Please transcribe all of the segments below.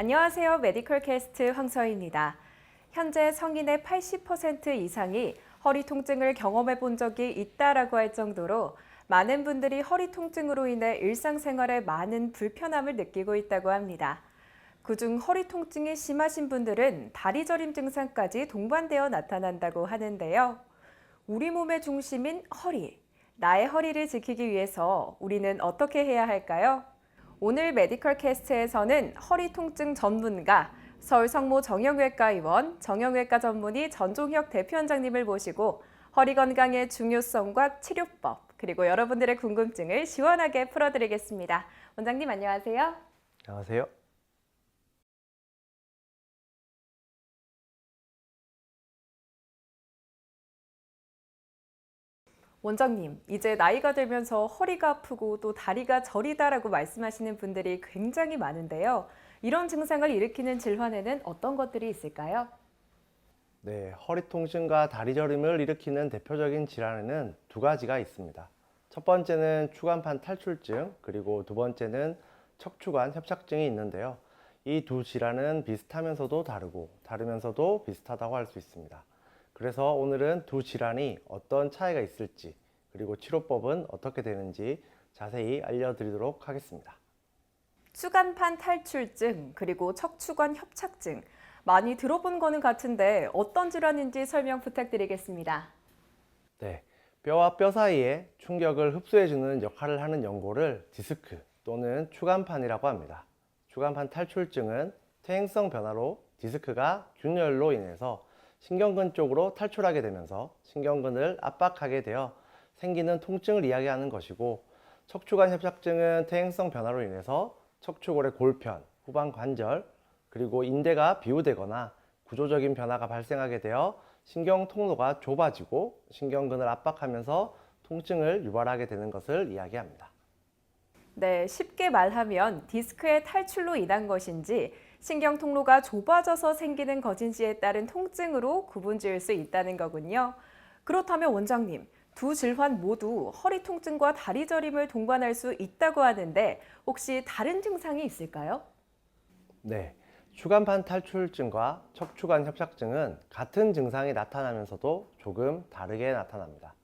안녕하세요. 메디컬 캐스트 황서희입니다. 현재 성인의 80% 이상이 허리 통증을 경험해 본 적이 있다라고 할 정도로 많은 분들이 허리 통증으로 인해 일상생활에 많은 불편함을 느끼고 있다고 합니다. 그중 허리 통증이 심하신 분들은 다리 저림 증상까지 동반되어 나타난다고 하는데요. 우리 몸의 중심인 허리, 나의 허리를 지키기 위해서 우리는 어떻게 해야 할까요? 오늘 메디컬 캐스트에서는 허리 통증 전문가, 서울 성모 정형외과 의원, 정형외과 전문의 전종혁 대표원장님을 모시고 허리 건강의 중요성과 치료법, 그리고 여러분들의 궁금증을 시원하게 풀어드리겠습니다. 원장님 안녕하세요. 안녕하세요. 원장님, 이제 나이가 들면서 허리가 아프고 또 다리가 저리다라고 말씀하시는 분들이 굉장히 많은데요. 이런 증상을 일으키는 질환에는 어떤 것들이 있을까요? 네, 허리 통증과 다리 저림을 일으키는 대표적인 질환에는 두 가지가 있습니다. 첫 번째는 추간판 탈출증, 그리고 두 번째는 척추관 협착증이 있는데요. 이 두 질환은 비슷하면서도 다르고 다르면서도 비슷하다고 할 수 있습니다. 그래서 오늘은 두 질환이 어떤 차이가 있을지, 그리고 치료법은 어떻게 되는지 자세히 알려드리도록 하겠습니다. 추간판 탈출증, 그리고 척추관 협착증. 많이 들어본 거는 같은데 어떤 질환인지 설명 부탁드리겠습니다. 네, 뼈와 뼈 사이에 충격을 흡수해주는 역할을 하는 연골을 디스크 또는 추간판이라고 합니다. 추간판 탈출증은 퇴행성 변화로 디스크가 균열로 인해서 신경근 쪽으로 탈출하게 되면서 신경근을 압박하게 되어 생기는 통증을 이야기하는 것이고, 척추관 협착증은 퇴행성 변화로 인해서 척추골의 골편, 후방 관절, 그리고 인대가 비우되거나 구조적인 변화가 발생하게 되어 신경 통로가 좁아지고 신경근을 압박하면서 통증을 유발하게 되는 것을 이야기합니다. 네, 쉽게 말하면 디스크의 탈출로 인한 것인지 신경 통로가 좁아져서 생기는 것인지에 따른 통증으로 구분지을 수 있다는 거군요. 그렇다면 원장님, 두 질환 모두 허리 통증과 다리 저림을 동반할 수 있다고 하는데 혹시 다른 증상이 있을까요? 네, 추간판 탈출증과 척추관 협착증은 같은 증상이 나타나면서도 조금 다르게 나타납니다.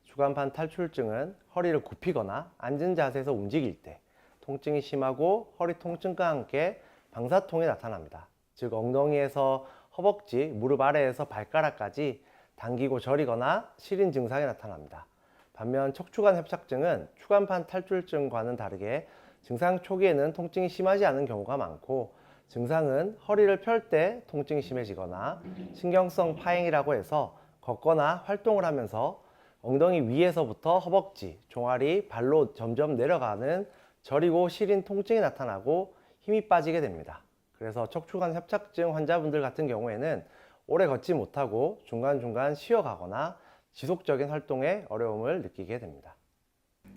추간판 탈출증은 허리를 굽히거나 앉은 자세에서 움직일 때 통증이 심하고 허리 통증과 함께 방사통이 나타납니다. 즉 엉덩이에서 허벅지, 무릎 아래에서 발가락까지 당기고 저리거나 시린 증상이 나타납니다. 반면 척추관 협착증은 추간판 탈출증과는 다르게 증상 초기에는 통증이 심하지 않은 경우가 많고, 증상은 허리를 펼 때 통증이 심해지거나 신경성 파행이라고 해서 걷거나 활동을 하면서 엉덩이 위에서부터 허벅지, 종아리, 발로 점점 내려가는 저리고 시린 통증이 나타나고 힘이 빠지게 됩니다. 그래서 척추관 협착증 환자분들 같은 경우에는 오래 걷지 못하고 중간중간 쉬어가거나 지속적인 활동에 어려움을 느끼게 됩니다.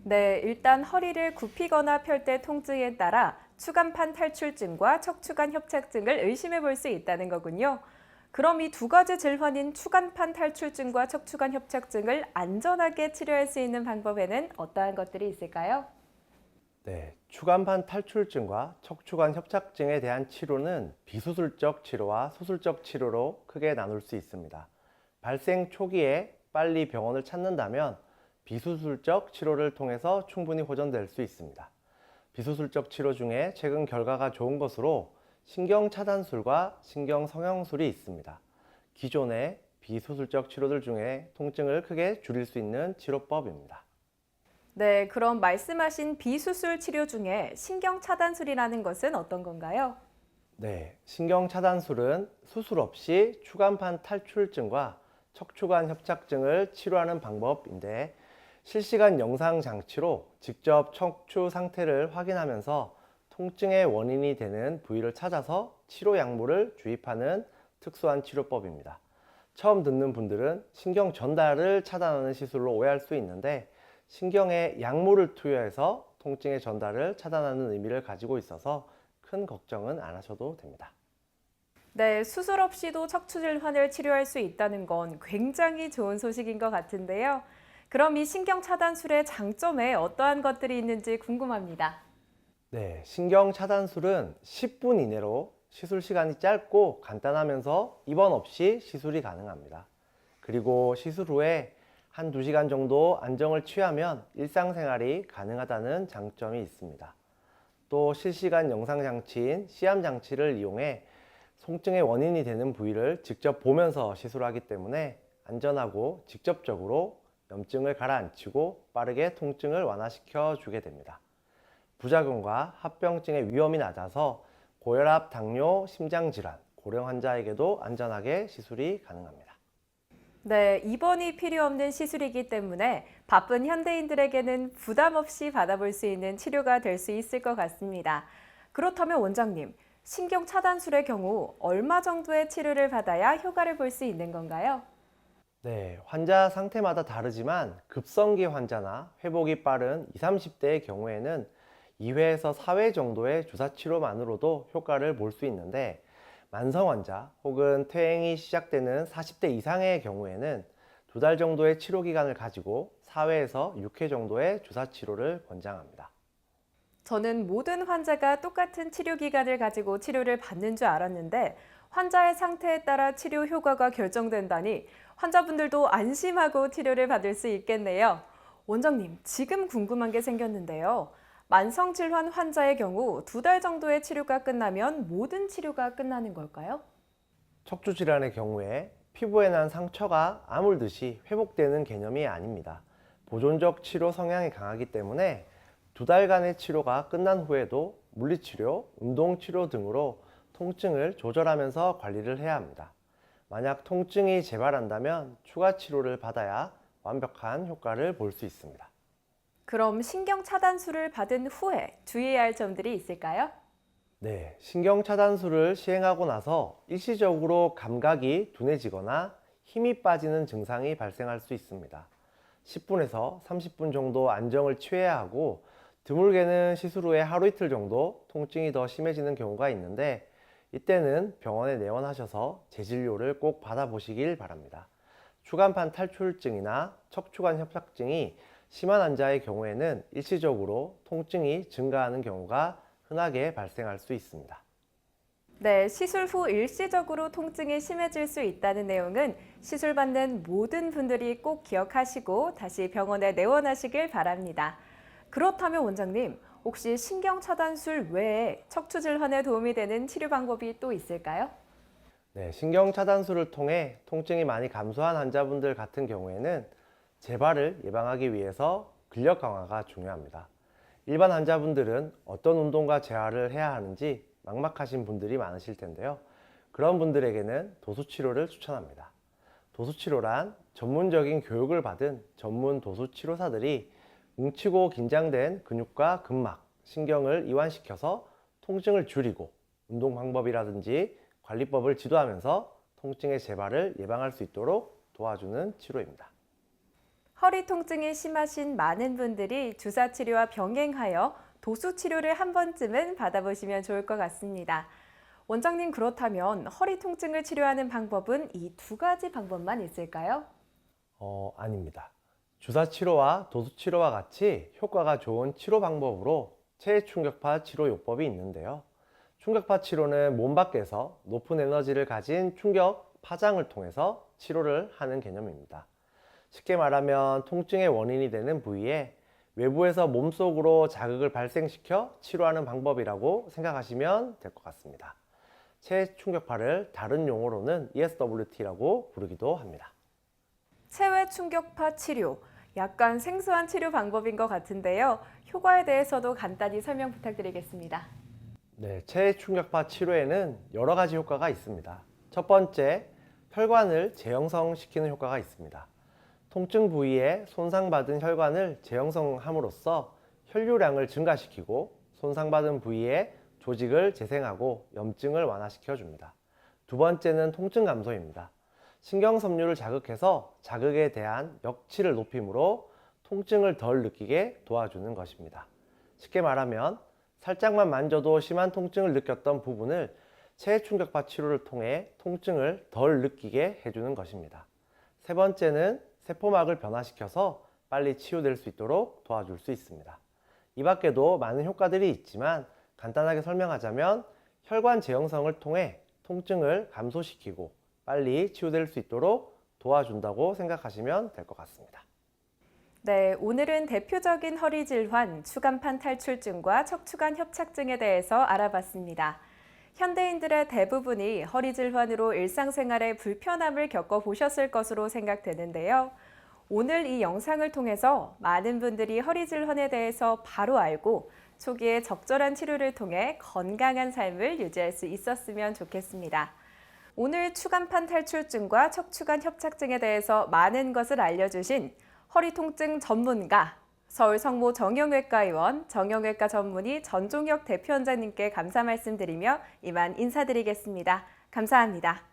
네, 일단 허리를 굽히거나 펼 때 통증에 따라 추간판 탈출증과 척추관 협착증을 의심해 볼 수 있다는 거군요. 그럼 이 두 가지 질환인 추간판 탈출증과 척추관 협착증을 안전하게 치료할 수 있는 방법에는 어떠한 것들이 있을까요? 네, 추간판 탈출증과 척추관 협착증에 대한 치료는 비수술적 치료와 수술적 치료로 크게 나눌 수 있습니다. 발생 초기에 빨리 병원을 찾는다면 비수술적 치료를 통해서 충분히 호전될 수 있습니다. 비수술적 치료 중에 최근 결과가 좋은 것으로 신경 차단술과 신경 성형술이 있습니다. 기존의 비수술적 치료들 중에 통증을 크게 줄일 수 있는 치료법입니다. 네, 그럼 말씀하신 비수술 치료 중에 신경 차단술이라는 것은 어떤 건가요? 네, 신경 차단술은 수술 없이 추간판 탈출증과 척추관 협착증을 치료하는 방법인데, 실시간 영상 장치로 직접 척추 상태를 확인하면서 통증의 원인이 되는 부위를 찾아서 치료 약물을 주입하는 특수한 치료법입니다. 처음 듣는 분들은 신경 전달을 차단하는 시술로 오해할 수 있는데, 신경에 약물을 투여해서 통증의 전달을 차단하는 의미를 가지고 있어서 큰 걱정은 안 하셔도 됩니다. 네, 수술 없이도 척추 질환을 치료할 수 있다는 건 굉장히 좋은 소식인 것 같은데요. 그럼 이 신경 차단술의 장점에 어떠한 것들이 있는지 궁금합니다. 네, 신경 차단술은 10분 이내로 시술 시간이 짧고 간단하면서 입원 없이 시술이 가능합니다. 그리고 시술 후에 한두 시간 정도 안정을 취하면 일상생활이 가능하다는 장점이 있습니다. 또 실시간 영상 장치인 시암 장치를 이용해 통증의 원인이 되는 부위를 직접 보면서 시술하기 때문에 안전하고 직접적으로 염증을 가라앉히고 빠르게 통증을 완화시켜 주게 됩니다. 부작용과 합병증의 위험이 낮아서 고혈압, 당뇨, 심장질환, 고령 환자에게도 안전하게 시술이 가능합니다. 네, 입원이 필요 없는 시술이기 때문에 바쁜 현대인들에게는 부담 없이 받아볼 수 있는 치료가 될 수 있을 것 같습니다. 그렇다면 원장님, 신경 차단술의 경우 얼마 정도의 치료를 받아야 효과를 볼 수 있는 건가요? 네, 환자 상태마다 다르지만 급성기 환자나 회복이 빠른 20, 30대의 경우에는 2회에서 4회 정도의 주사 치료만으로도 효과를 볼 수 있는데 만성 환자 혹은 퇴행이 시작되는 40대 이상의 경우에는 2달 정도의 치료 기간을 가지고 4회에서 6회 정도의 주사 치료를 권장합니다. 저는 모든 환자가 똑같은 치료 기간을 가지고 치료를 받는 줄 알았는데 환자의 상태에 따라 치료 효과가 결정된다니 환자분들도 안심하고 치료를 받을 수 있겠네요. 원장님, 지금 궁금한 게 생겼는데요. 만성질환 환자의 경우 2달 정도의 치료가 끝나면 모든 치료가 끝나는 걸까요? 척추 질환의 경우에 피부에 난 상처가 아물듯이 회복되는 개념이 아닙니다. 보존적 치료 성향이 강하기 때문에 2달간의 치료가 끝난 후에도 물리치료, 운동치료 등으로 통증을 조절하면서 관리를 해야 합니다. 만약 통증이 재발한다면 추가 치료를 받아야 완벽한 효과를 볼 수 있습니다. 그럼 신경 차단술을 받은 후에 주의해야 할 점들이 있을까요? 네, 신경차단술을 시행하고 나서 일시적으로 감각이 둔해지거나 힘이 빠지는 증상이 발생할 수 있습니다. 10분에서 30분 정도 안정을 취해야 하고 드물게는 시술 후에 하루 이틀 정도 통증이 더 심해지는 경우가 있는데 이때는 병원에 내원하셔서 재진료를 꼭 받아보시길 바랍니다. 추간판 탈출증이나 척추관 협착증이 심한 환자의 경우에는 일시적으로 통증이 증가하는 경우가 흔하게 발생할 수 있습니다. 네, 시술 후 일시적으로 통증이 심해질 수 있다는 내용은 시술 받는 모든 분들이 꼭 기억하시고 다시 병원에 내원하시길 바랍니다. 그렇다면 원장님, 혹시 신경 차단술 외에 척추 질환에 도움이 되는 치료 방법이 또 있을까요? 네, 신경차단술을 통해 통증이 많이 감소한 환자분들 같은 경우에는 재발을 예방하기 위해서 근력 강화가 중요합니다. 일반 환자분들은 어떤 운동과 재활을 해야 하는지 막막하신 분들이 많으실 텐데요. 그런 분들에게는 도수치료를 추천합니다. 도수치료란 전문적인 교육을 받은 전문 도수치료사들이 뭉치고 긴장된 근육과 근막, 신경을 이완시켜서 통증을 줄이고 운동 방법이라든지 관리법을 지도하면서 통증의 재발을 예방할 수 있도록 도와주는 치료입니다. 허리 통증이 심하신 많은 분들이 주사 치료와 병행하여 도수 치료를 한 번쯤은 받아보시면 좋을 것 같습니다. 원장님, 그렇다면 허리 통증을 치료하는 방법은 이 2가지 방법만 있을까요? 아닙니다. 주사 치료와 도수 치료와 같이 효과가 좋은 치료 방법으로 체해 충격파 치료 요법이 있는데요. 충격파 치료는 몸 밖에서 높은 에너지를 가진 충격 파장을 통해서 치료를 하는 개념입니다. 쉽게 말하면 통증의 원인이 되는 부위에 외부에서 몸속으로 자극을 발생시켜 치료하는 방법이라고 생각하시면 될 것 같습니다. 체해 충격파를 다른 용어로는 ESWT라고 부르기도 합니다. 체외 충격파 치료, 약간 생소한 치료 방법인 것 같은데요. 효과에 대해서도 간단히 설명 부탁드리겠습니다. 네, 체해 충격파 치료에는 여러 가지 효과가 있습니다. 첫 번째, 혈관을 재형성시키는 효과가 있습니다. 통증 부위에 손상받은 혈관을 재형성함으로써 혈류량을 증가시키고 손상받은 부위에 조직을 재생하고 염증을 완화시켜 줍니다. 두 번째는 통증 감소입니다. 신경섬유를 자극해서 자극에 대한 역치를 높이므로 통증을 덜 느끼게 도와주는 것입니다. 쉽게 말하면 살짝만 만져도 심한 통증을 느꼈던 부분을 체해 충격파 치료를 통해 통증을 덜 느끼게 해주는 것입니다. 세 번째는 세포막을 변화시켜서 빨리 치유될 수 있도록 도와줄 수 있습니다. 이 밖에도 많은 효과들이 있지만 간단하게 설명하자면 혈관 제형성을 통해 통증을 감소시키고 빨리 치유될 수 있도록 도와준다고 생각하시면 될 것 같습니다. 네, 오늘은 대표적인 허리 질환, 추간판 탈출증과 척추관 협착증에 대해서 알아봤습니다. 현대인들의 대부분이 허리 질환으로 일상생활에 불편함을 겪어보셨을 것으로 생각되는데요. 오늘 이 영상을 통해서 많은 분들이 허리 질환에 대해서 바로 알고 초기에 적절한 치료를 통해 건강한 삶을 유지할 수 있었으면 좋겠습니다. 오늘 추간판 탈출증과 척추관 협착증에 대해서 많은 것을 알려주신 허리 통증 전문가, 서울 성모 정형외과 의원, 정형외과 전문의 전종혁 대표원장님께 감사 말씀드리며 이만 인사드리겠습니다. 감사합니다.